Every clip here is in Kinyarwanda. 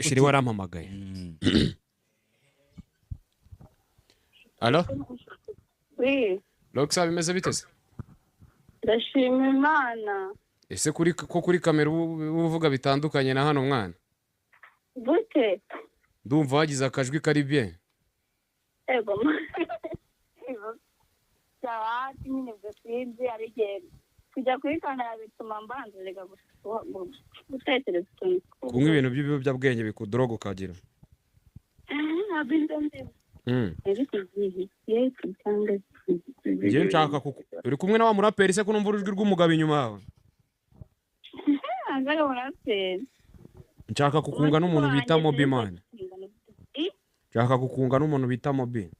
shiri warampamagaye. Alo? Oui. Roxa bimeze biteze? Ndashima Imana. Ese kuri kamera uvuga bitandukanye na hano mwana? Gute? Ndumva wagize akajwi kari bien. Ego. Sawa, nyine bwinzi arige. Kujya kuri kamera bituma mbanza rega gutekereza utuntu. Kumwe ibintu by'ibiyobyabwenge bikudroga ukagira. Ngiye nshaka uri kumwe na wa muraperi se ko numva urujwi rw'umugabo inyuma yawe. Angara muraperi. Nshaka kukunga n'umuntu bita Mobi man. Nshaka kukunga n'umuntu bita Mobi.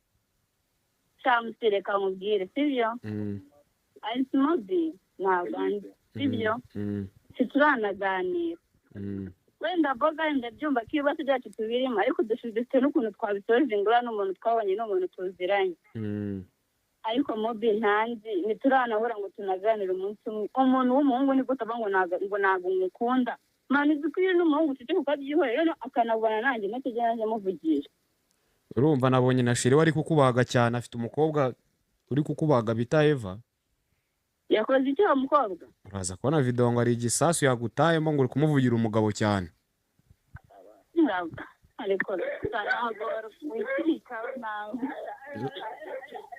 Shamutereka mubwire sivyo? Ari Mobi nabandi sivyo? Situranaganira. Wenda boga ndabyumva kibazo byacu tubirimo ariko dushidite n'ukuntu twabisoje ngura n'umuntu twabanye n'umuntu tuziranye. Ariko Mobi ntanzi nituranahora ngo tunaganira umunsi umwe. Umuntu w'umuhungu ni gute abango nago ngukunda. Mani zikwiye n'umuhungu tuje kukabyihorera no akanabona nanjye nategeraje muvugisha. Urumva nabonye na shiri wari kukubaga cyane afite umukobwa uri kukubaga bita Eva. Yakoze icyo umukobwa? Uraza kubona video ngo ari igisasu yagutayemo ngo uri kumuvugira umugabo cyane. Ariko saragoro wikika nawe.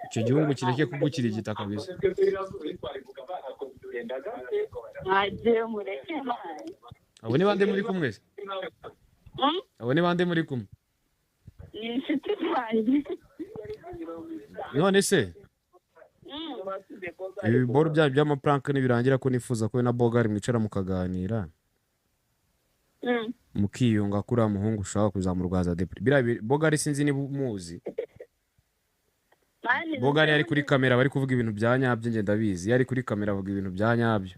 Icyo gihugu kireke kugukira igitaka kabisa. Aje mureke mani. Abo ni bande muri kumwe? Abo ni bande muri kumwe? Ni inshuti zanjye. None se? Ibiboro by'amaprank nibirangira ko nifuza ko na Bogari mwicara mukaganira. Mukiyunga kuri amuhungu ushaka kuzamurwaza depri. Bogari sinzi ni muzi. Bogari yari kuri kamera bari kuvuga ibintu bya nyabyo nge ndabizi. Yari kuri kamera avuga ibintu bya nyabyo.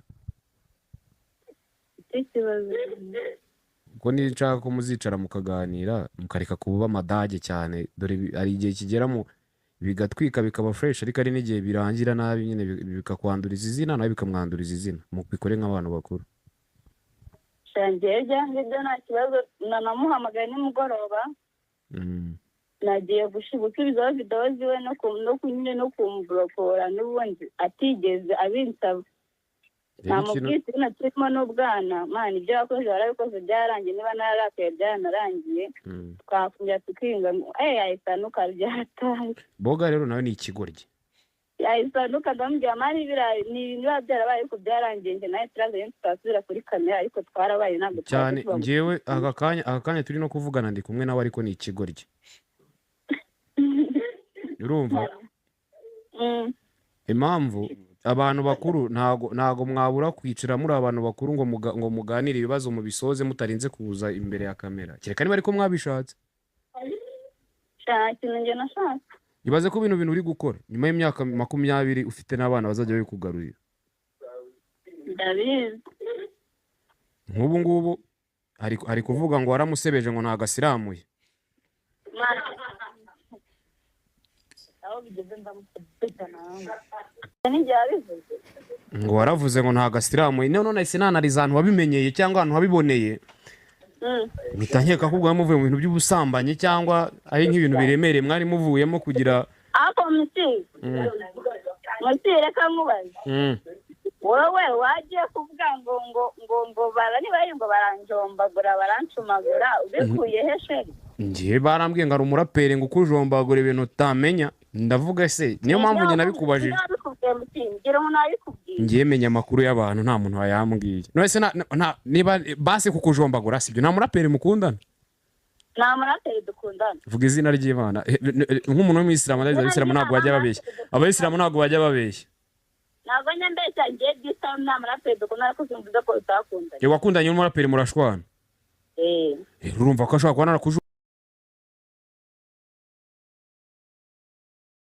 Ko ni nshaka ko muzicara mukaganira mukareka kuba amadage cyane dore ari igihe kigera mu bigatwika bikaba fresh ariko ari n'igihe birangira nabi nyine bikakwanduriza izina nabi bikamwanduriza izina mukikore nk'abantu bakuru. Shangeja ngibyo nta kibazo nanamuhamagaye nimugoroba. Nagiye gusubizaho video ziwe no kumblokora n'ubundi atigeze abinsaba. Namubwite natimo n'ubwana mani ibyo yakoze barabikoze byarangiye niba nararakaye byanarangiye twafunja tukinga ayisanuka byataye. Boga rero nawe ni ikigoryi. Ayisanuka ndambya mani birayi ni niba byarabaye ko byarangiye nge naye turaze tutasubira kuri kamera ariko twarabaye ntabwo cyane ngewe akakanya turi no kuvugana ndi kumwe nawe ariko ni ikigoryi. Urumva? Impamvu abantu bakuru ntago mwabura kwicara muri abantu bakuru ngo muganire ibibazo mu bisoze mutarinze kuza imbere ya kamera. Kereka niba ariko mwabishatse. Cyane nge nashatse. Ibaze ko bintu uri gukora nyuma y'imyaka 20 ufite n'abana bazajya bikugarurira. David. Nk'ubu ngubu ari kuvuga ngo waramusebeje ngo ntagasiramuye. Ngo waravuze ngo ntagasiramuye none sinanariza ahantu wabimenyeye cyangwa ahantu wabiboneye. Nitanyeka ko ubwo muvuye mu bintu by'ubusambanyi cyangwa ari nk'ibintu biremereye mwari muvuyemo kugira ako muti reka mubaze. Wowe wagiye kuvuga ngo barani bari ngo baranjombagura barancumagura ubikuye hesheri. Ngiye barambwiye ngo ari umuraperi ngo ukujombagura ibintu utamenya ndavuga se niyo mpamvu nyine nabikubajije. Ngiye menya amakuru y'abantu nta muntu wayambwiye. None se niba base kukujombagura sibyo nta muraperi mukundana? Nta muraperi dukundana. Vuga izina ry'Imana. Nk'umuntu w'Umuyisilamu n'Abisilamu ntabwo bajya babeshya. Abisilamu ntabwo bajya babeshya. Ntabwo nyambeshya ngiye gisa nta muraperi dukundana ko simvuze ko utakundanye. Wakundanye n'umuraperi murashwana? Urumva ko ashobora kuba narakujo